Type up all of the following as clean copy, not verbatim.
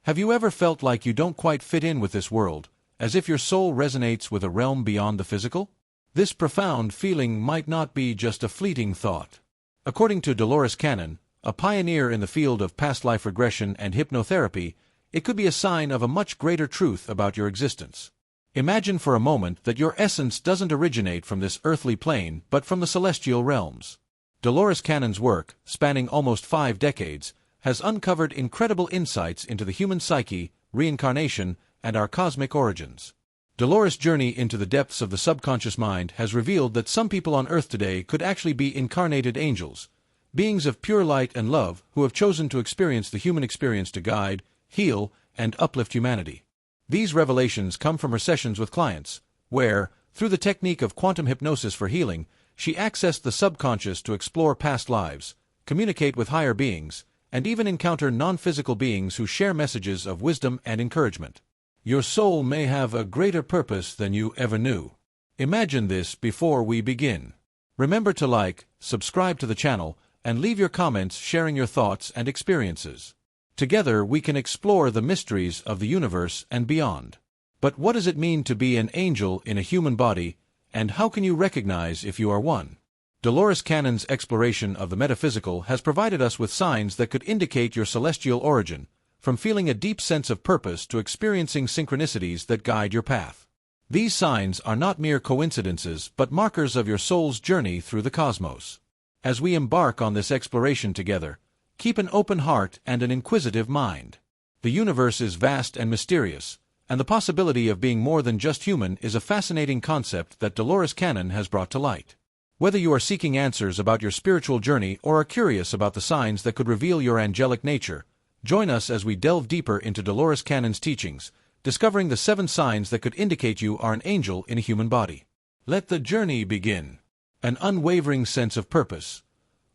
Have you ever felt like you don't quite fit in with this world, as if your soul resonates with a realm beyond the physical? This profound feeling might not be just a fleeting thought. According to Dolores, a pioneer in the field of past life regression and hypnotherapy, it could be a sign of a much greater truth about your existence. Imagine for a moment that your essence doesn't originate from this earthly plane but from the celestial realms. Dolores Cannon's work, spanning almost 5 decades, has uncovered incredible insights into the human psyche, reincarnation, and our cosmic origins. Dolores' journey into the depths of the subconscious mind has revealed that some people on Earth today could actually be incarnated angels, beings of pure light and love who have chosen to experience the human experience to guide, heal, and uplift humanity. These revelations come from her sessions with clients, where, through the technique of quantum hypnosis for healing, she accessed the subconscious to explore past lives, communicate with higher beings, and even encounter non-physical beings who share messages of wisdom and encouragement. Your soul may have a greater purpose than you ever knew. Imagine this before we begin. Remember to like, subscribe to the channel, and leave your comments sharing your thoughts and experiences. Together we can explore the mysteries of the universe and beyond. But what does it mean to be an angel in a human body, and how can you recognize if you are one? Dolores Cannon's exploration of the metaphysical has provided us with signs that could indicate your celestial origin, from feeling a deep sense of purpose to experiencing synchronicities that guide your path. These signs are not mere coincidences but markers of your soul's journey through the cosmos. As we embark on this exploration together, keep an open heart and an inquisitive mind. The universe is vast and mysterious, and the possibility of being more than just human is a fascinating concept that Dolores Cannon has brought to light. Whether you are seeking answers about your spiritual journey or are curious about the signs that could reveal your angelic nature, join us as we delve deeper into Dolores Cannon's teachings, discovering the 7 signs that could indicate you are an angel in a human body. Let the journey begin. An unwavering sense of purpose.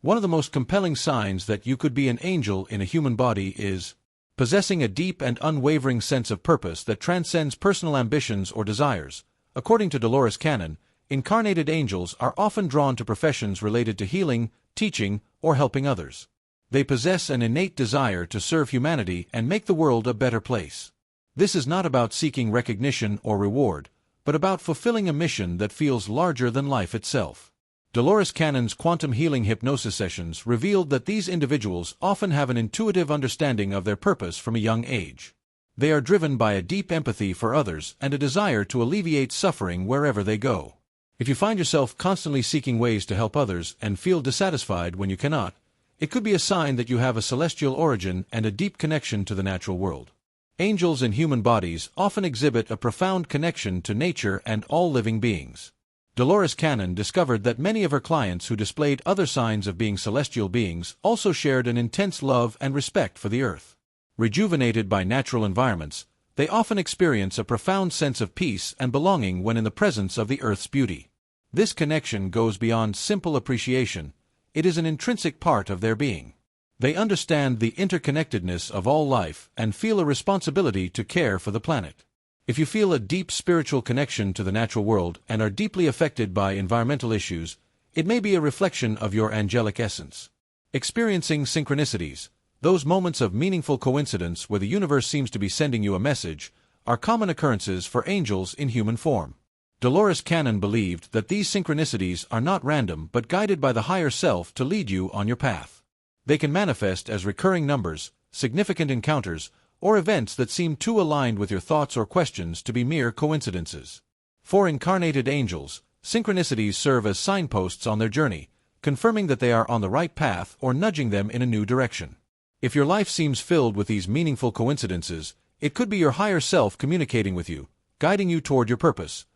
One of the most compelling signs that you could be an angel in a human body is possessing a deep and unwavering sense of purpose that transcends personal ambitions or desires. According to Dolores Cannon, incarnated angels are often drawn to professions related to healing, teaching, or helping others. They possess an innate desire to serve humanity and make the world a better place. This is not about seeking recognition or reward, but about fulfilling a mission that feels larger than life itself. Dolores Cannon's quantum healing hypnosis sessions revealed that these individuals often have an intuitive understanding of their purpose from a young age. They are driven by a deep empathy for others and a desire to alleviate suffering wherever they go. If you find yourself constantly seeking ways to help others and feel dissatisfied when you cannot, it could be a sign that you have a celestial origin and a deep connection to the natural world. Angels in human bodies often exhibit a profound connection to nature and all living beings. Dolores Cannon discovered that many of her clients who displayed other signs of being celestial beings also shared an intense love and respect for the earth. Rejuvenated by natural environments, they often experience a profound sense of peace and belonging when in the presence of the earth's beauty. This connection goes beyond simple appreciation. It is an intrinsic part of their being. They understand the interconnectedness of all life and feel a responsibility to care for the planet. If you feel a deep spiritual connection to the natural world and are deeply affected by environmental issues, it may be a reflection of your angelic essence. Experiencing synchronicities, those moments of meaningful coincidence where the universe seems to be sending you a message, are common occurrences for angels in human form. Dolores Cannon believed that these synchronicities are not random but guided by the higher self to lead you on your path. They can manifest as recurring numbers, significant encounters, or events that seem too aligned with your thoughts or questions to be mere coincidences. For incarnated angels, synchronicities serve as signposts on their journey, confirming that they are on the right path or nudging them in a new direction. If your life seems filled with these meaningful coincidences, it could be your higher self communicating with you, guiding you toward your purpose.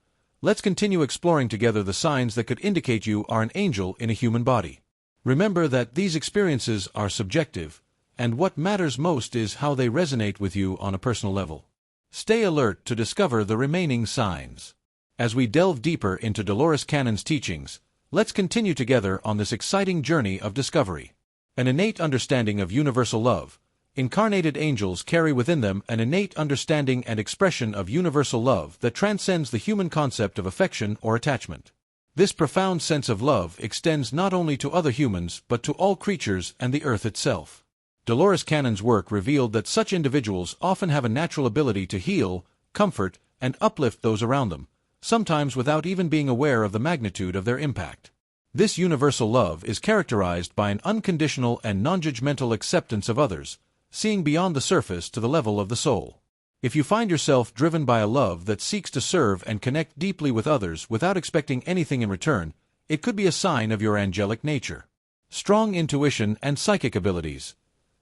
Let's continue exploring together the signs that could indicate you are an angel in a human body. Remember that these experiences are subjective, and what matters most is how they resonate with you on a personal level. Stay alert to discover the remaining signs. As we delve deeper into Dolores Cannon's teachings, let's continue together on this exciting journey of discovery. An innate understanding of universal love. Incarnated angels carry within them an innate understanding and expression of universal love that transcends the human concept of affection or attachment. This profound sense of love extends not only to other humans but to all creatures and the earth itself. Dolores Cannon's work revealed that such individuals often have a natural ability to heal, comfort, and uplift those around them, sometimes without even being aware of the magnitude of their impact. This universal love is characterized by an unconditional and non-judgmental acceptance of others, seeing beyond the surface to the level of the soul. If you find yourself driven by a love that seeks to serve and connect deeply with others without expecting anything in return, it could be a sign of your angelic nature. Strong intuition and psychic abilities.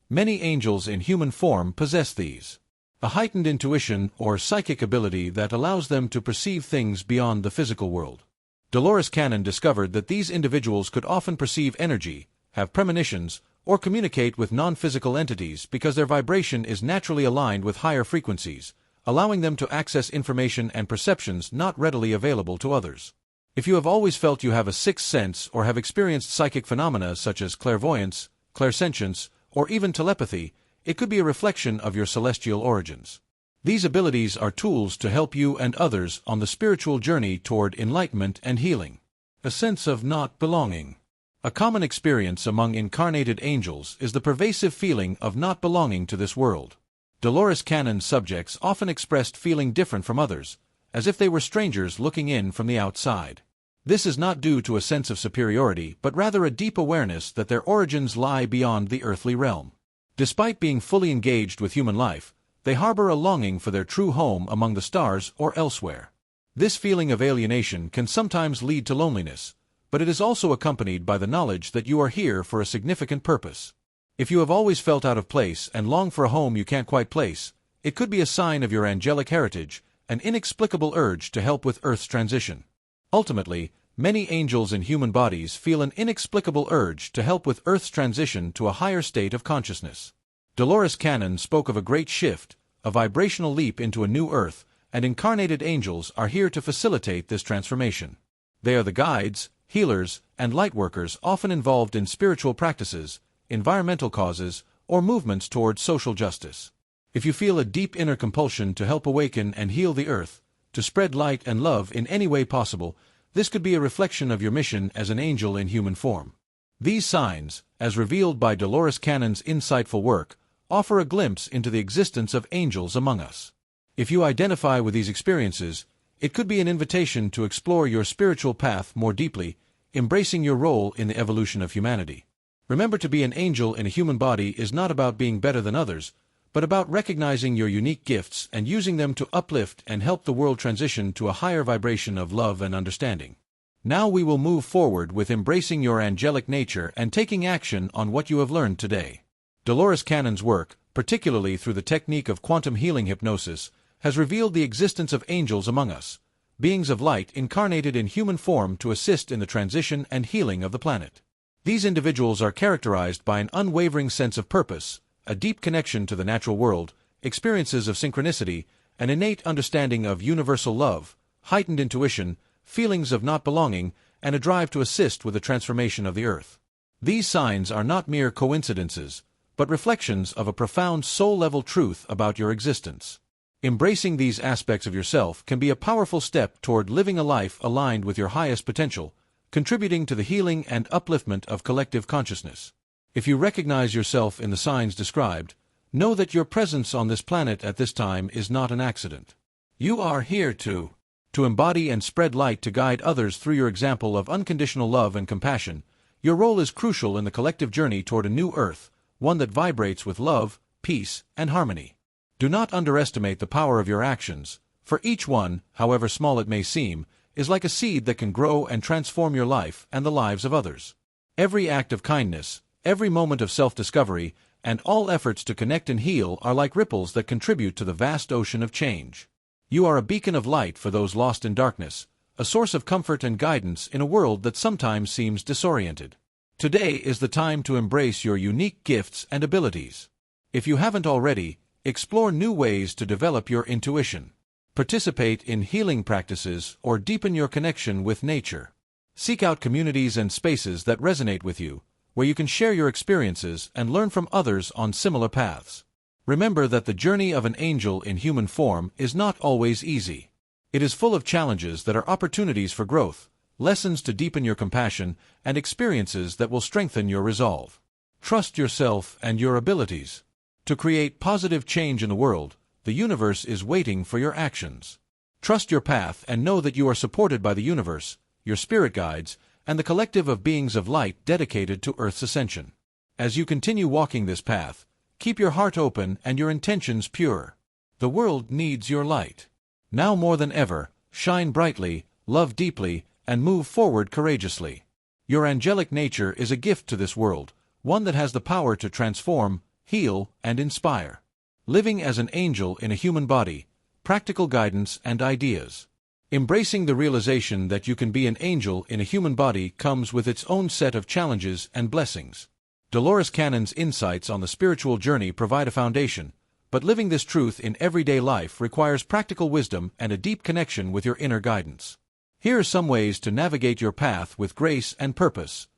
Many angels in human form possess these. A heightened intuition or psychic ability that allows them to perceive things beyond the physical world. Dolores Cannon discovered that these individuals could often perceive energy, have premonitions, or communicate with non-physical entities because their vibration is naturally aligned with higher frequencies, allowing them to access information and perceptions not readily available to others. If you have always felt you have a sixth sense or have experienced psychic phenomena such as clairvoyance, clairsentience, or even telepathy, it could be a reflection of your celestial origins. These abilities are tools to help you and others on the spiritual journey toward enlightenment and healing. A sense of not belonging. A common experience among incarnated angels is the pervasive feeling of not belonging to this world. Dolores Cannon's subjects often expressed feeling different from others, as if they were strangers looking in from the outside. This is not due to a sense of superiority but rather a deep awareness that their origins lie beyond the earthly realm. Despite being fully engaged with human life, they harbor a longing for their true home among the stars or elsewhere. This feeling of alienation can sometimes lead to loneliness, but it is also accompanied by the knowledge that you are here for a significant purpose. If you have always felt out of place and long for a home you can't quite place, it could be a sign of your angelic heritage, an inexplicable urge to help with Earth's transition. Ultimately, many angels in human bodies feel an inexplicable urge to help with Earth's transition to a higher state of consciousness. Dolores Cannon spoke of a great shift, a vibrational leap into a new Earth, and incarnated angels are here to facilitate this transformation. They are the guides, healers, and lightworkers often involved in spiritual practices, environmental causes, or movements towards social justice. If you feel a deep inner compulsion to help awaken and heal the Earth, to spread light and love in any way possible, this could be a reflection of your mission as an angel in human form. These signs, as revealed by Dolores Cannon's insightful work, offer a glimpse into the existence of angels among us. If you identify with these experiences, it could be an invitation to explore your spiritual path more deeply, embracing your role in the evolution of humanity. Remember, to be an angel in a human body is not about being better than others, but about recognizing your unique gifts and using them to uplift and help the world transition to a higher vibration of love and understanding. Now we will move forward with embracing your angelic nature and taking action on what you have learned today. Dolores Cannon's work, particularly through the technique of quantum healing hypnosis, has revealed the existence of angels among us, beings of light incarnated in human form to assist in the transition and healing of the planet. These individuals are characterized by an unwavering sense of purpose, a deep connection to the natural world, experiences of synchronicity, an innate understanding of universal love, heightened intuition, feelings of not belonging, and a drive to assist with the transformation of the Earth. These signs are not mere coincidences, but reflections of a profound soul-level truth about your existence. Embracing these aspects of yourself can be a powerful step toward living a life aligned with your highest potential, contributing to the healing and upliftment of collective consciousness. If you recognize yourself in the signs described, know that your presence on this planet at this time is not an accident. You are here to embody and spread light, to guide others through your example of unconditional love and compassion. Your role is crucial in the collective journey toward a new Earth, one that vibrates with love, peace, and harmony. Do not underestimate the power of your actions, for each one, however small it may seem, is like a seed that can grow and transform your life and the lives of others. Every act of kindness, every moment of self-discovery, and all efforts to connect and heal are like ripples that contribute to the vast ocean of change. You are a beacon of light for those lost in darkness, a source of comfort and guidance in a world that sometimes seems disoriented. Today is the time to embrace your unique gifts and abilities. If you haven't already, explore new ways to develop your intuition. Participate in healing practices or deepen your connection with nature. Seek out communities and spaces that resonate with you, where you can share your experiences and learn from others on similar paths. Remember that the journey of an angel in human form is not always easy. It is full of challenges that are opportunities for growth, lessons to deepen your compassion, and experiences that will strengthen your resolve. Trust yourself and your abilities. To create positive change in the world, the universe is waiting for your actions. Trust your path and know that you are supported by the universe, your spirit guides, and the collective of beings of light dedicated to Earth's ascension. As you continue walking this path, keep your heart open and your intentions pure. The world needs your light. Now more than ever, shine brightly, love deeply, and move forward courageously. Your angelic nature is a gift to this world, one that has the power to transform, heal, and inspire. Living as an angel in a human body, practical guidance and ideas. Embracing the realization that you can be an angel in a human body comes with its own set of challenges and blessings. Dolores Cannon's insights on the spiritual journey provide a foundation, but living this truth in everyday life requires practical wisdom and a deep connection with your inner guidance. Here are some ways to navigate your path with grace and purpose.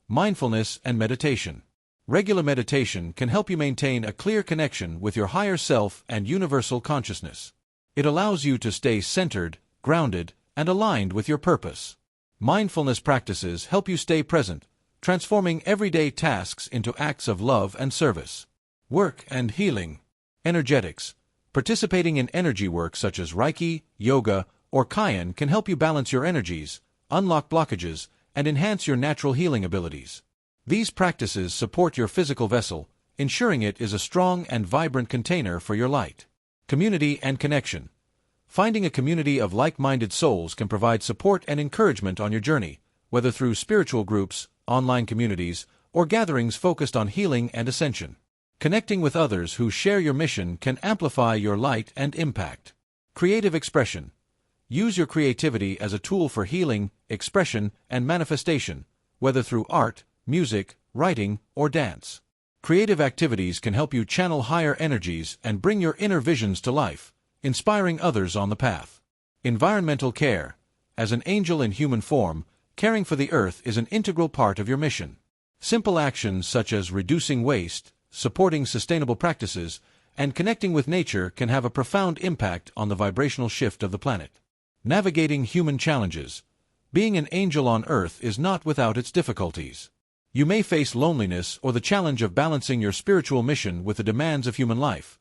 Mindfulness and meditation. Regular meditation can help you maintain a clear connection with your higher self and universal consciousness. It allows you to stay centered, grounded, and aligned with your purpose. Mindfulness practices help you stay present, transforming everyday tasks into acts of love and service. Work and healing. Energetics. Participating in energy work such as Reiki, yoga, or Kayan can help you balance your energies, unlock blockages, and enhance your natural healing abilities. These practices support your physical vessel, ensuring it is a strong and vibrant container for your light. Community and connection. Finding a community of like-minded souls can provide support and encouragement on your journey, whether through spiritual groups, online communities, or gatherings focused on healing and ascension. Connecting with others who share your mission can amplify your light and impact. Creative expression. Use your creativity as a tool for healing, expression, and manifestation, whether through art, music, writing, or dance. Creative activities can help you channel higher energies and bring your inner visions to life, inspiring others on the path. Environmental care. As an angel in human form, caring for the earth is an integral part of your mission. Simple actions such as reducing waste, supporting sustainable practices, and connecting with nature can have a profound impact on the vibrational shift of the planet. Navigating human challenges. Being an angel on earth is not without its difficulties. You may face loneliness or the challenge of balancing your spiritual mission with the demands of human life.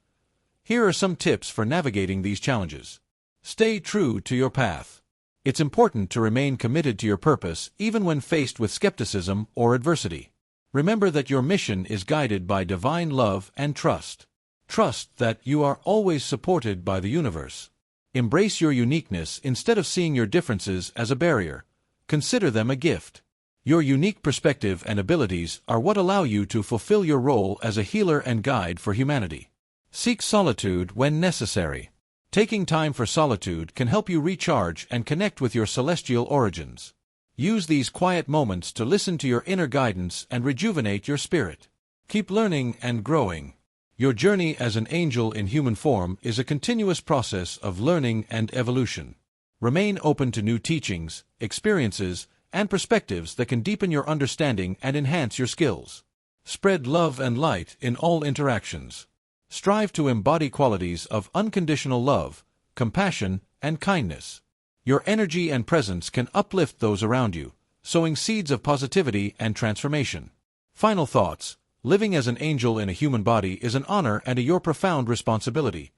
Here are some tips for navigating these challenges. Stay true to your path. It's important to remain committed to your purpose even when faced with skepticism or adversity. Remember that your mission is guided by divine love and trust. Trust that you are always supported by the universe. Embrace your uniqueness instead of seeing your differences as a barrier. Consider them a gift. Your unique perspective and abilities are what allow you to fulfill your role as a healer and guide for humanity. Seek solitude when necessary. Taking time for solitude can help you recharge and connect with your celestial origins. Use these quiet moments to listen to your inner guidance and rejuvenate your spirit. Keep learning and growing. Your journey as an angel in human form is a continuous process of learning and evolution. Remain open to new teachings, experiences, and perspectives that can deepen your understanding and enhance your skills. Spread love and light in all interactions. Strive to embody qualities of unconditional love, compassion, and kindness. Your energy and presence can uplift those around you, sowing seeds of positivity and transformation. Final thoughts. Living as an angel in a human body is an honor and your profound responsibility.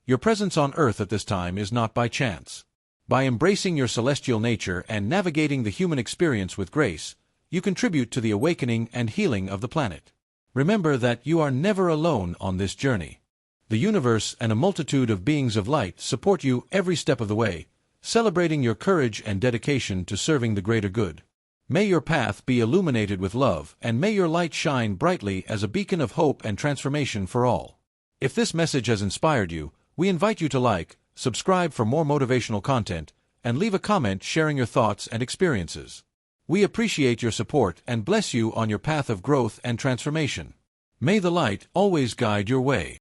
Your presence on earth at this time is not by chance. By embracing your celestial nature and navigating the human experience with grace, you contribute to the awakening and healing of the planet. Remember that you are never alone on this journey. The universe and a multitude of beings of light support you every step of the way, celebrating your courage and dedication to serving the greater good. May your path be illuminated with love, and may your light shine brightly as a beacon of hope and transformation for all. If this message has inspired you, we invite you to like, subscribe for more motivational content, and leave a comment sharing your thoughts and experiences. We appreciate your support and bless you on your path of growth and transformation. May the light always guide your way.